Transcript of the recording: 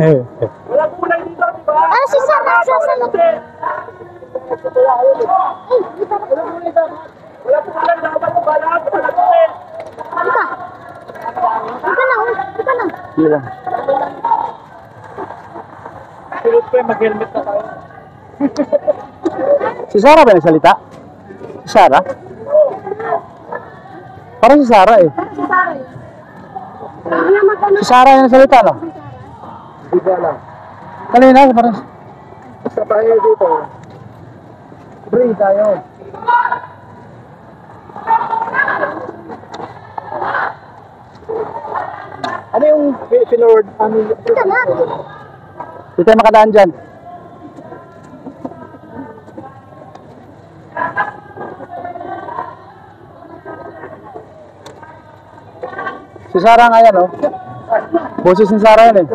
Walang kulay dito, di ba? Ah, si Sarah, sasalot. Walang kulay, dapat balat, walang kulay. Ika. Ika na, oh. Ika na. Hindi lang. Silot ko mag-helmet na tayo. Si Sarah ba nagsalita? Si Sarah? Parang si Sarah eh. Si Sarah. Hindi naman ka Si Sarah yung nagsalita, no? Hindi ko alam. Kanina, parang... Basta tayo dito. Free tayo. Ano yung pinord? Ano yung... Ika na. Hindi tayo makadaan dyan. Si Sarah nga yan, oh. Boses ni Sarah yan eh.